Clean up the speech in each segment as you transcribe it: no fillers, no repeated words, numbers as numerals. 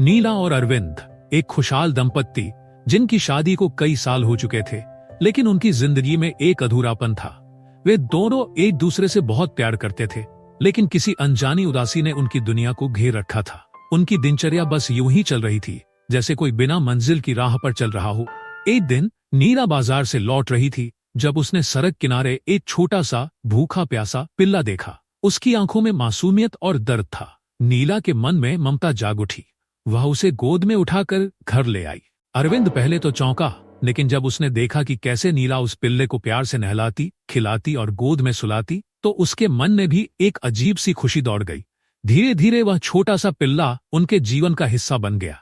नीला और अरविंद एक खुशहाल दंपत्ति जिनकी शादी को कई साल हो चुके थे, लेकिन उनकी जिंदगी में एक अधूरापन था। वे दोनों एक दूसरे से बहुत प्यार करते थे, लेकिन किसी अनजानी उदासी ने उनकी दुनिया को घेर रखा था। उनकी दिनचर्या बस यूं ही चल रही थी, जैसे कोई बिना मंजिल की राह पर चल रहा हो। एक दिन नीला बाजार से लौट रही थी जब उसने सड़क किनारे एक छोटा सा भूखा प्यासा पिल्ला देखा। उसकी आंखों में मासूमियत और दर्द था। नीला के मन में ममता जाग उठी। वह उसे गोद में उठाकर घर ले आई। अरविंद पहले तो चौंका, लेकिन जब उसने देखा कि कैसे नीला उस पिल्ले को प्यार से नहलाती, खिलाती और गोद में सुलाती, तो उसके मन में भी एक अजीब सी खुशी दौड़ गई। धीरे धीरे वह छोटा सा पिल्ला उनके जीवन का हिस्सा बन गया।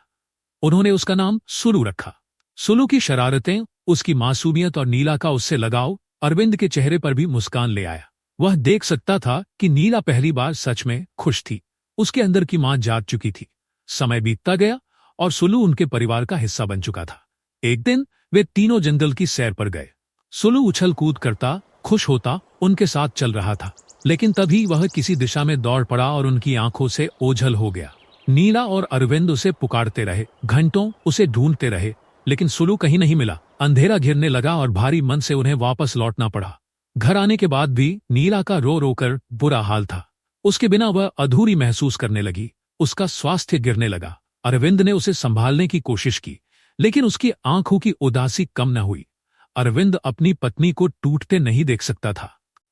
उन्होंने उसका नाम सुलू रखा। सुलू की शरारतें, उसकी मासूमियत और नीला का उससे लगाव अरविंद के चेहरे पर भी मुस्कान ले आया। वह देख सकता था कि नीला पहली बार सच में खुश थी। उसके अंदर की मां जाग चुकी थी। समय बीतता गया और सुलू उनके परिवार का हिस्सा बन चुका था। एक दिन वे तीनों जंगल की सैर पर गए। सुलू उछल कूद करता, खुश होता उनके साथ चल रहा था, लेकिन तभी वह किसी दिशा में दौड़ पड़ा और उनकी आंखों से ओझल हो गया। नीला और अरविंद उसे पुकारते रहे, घंटों उसे ढूंढते रहे, लेकिन सुलू कहीं नहीं मिला। अंधेरा घिरने लगा और भारी मन से उन्हें वापस लौटना पड़ा। घर आने के बाद भी नीला का रो रोकर बुरा हाल था। उसके बिना वह अधूरी महसूस करने लगी। उसका स्वास्थ्य गिरने लगा। अरविंद ने उसे संभालने की कोशिश की, लेकिन उसकी आंखों की उदासी कम न हुई। अरविंद अपनी पत्नी को टूटते नहीं देख सकता था।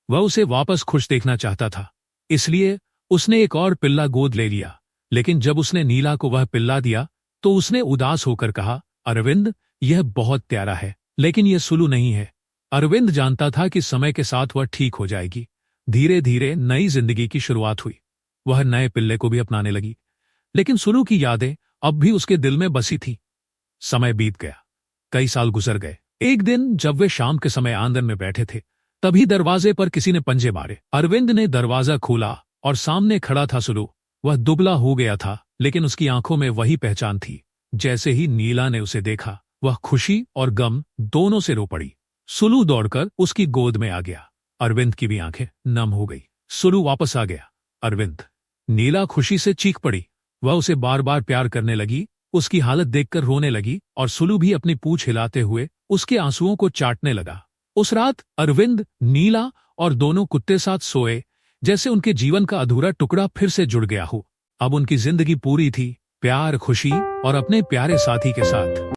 वह उसे वापस खुश देखना चाहता था, इसलिए उसने एक और पिल्ला गोद ले लिया। लेकिन जब उसने नीला को वह पिल्ला दिया तो उसने उदास होकर कहा, अरविंद, यह बहुत प्यारा है, लेकिन यह सुलू नहीं है। अरविंद जानता था कि समय के साथ वह ठीक हो जाएगी। धीरे धीरे नई जिंदगी की शुरुआत हुई। वह नए पिल्ले को भी अपनाने लगी, लेकिन सुलू की यादें अब भी उसके दिल में बसी थी। समय बीत गया, कई साल गुजर गए। एक दिन जब वे शाम के समय आंगन में बैठे थे, तभी दरवाजे पर किसी ने पंजे मारे। अरविंद ने दरवाजा खोला और सामने खड़ा था सुलू। वह दुबला हो गया था, लेकिन उसकी आंखों में वही पहचान थी। जैसे ही नीला ने उसे देखा, वह खुशी और गम दोनों से रो पड़ी। सुलू दौड़कर उसकी गोद में आ गया। अरविंद की भी आंखें नम हो गई। सुलू वापस आ गया। अरविंद। नीला खुशी से चीख पड़ी। वह उसे बार बार प्यार करने लगी, उसकी हालत देखकर रोने लगी और सुलू भी अपनी पूंछ हिलाते हुए उसके आंसुओं को चाटने लगा। उस रात अरविंद, नीला और दोनों कुत्ते साथ सोए, जैसे उनके जीवन का अधूरा टुकड़ा फिर से जुड़ गया हो। अब उनकी जिंदगी पूरी थी, प्यार, खुशी और अपने प्यारे साथी के साथ।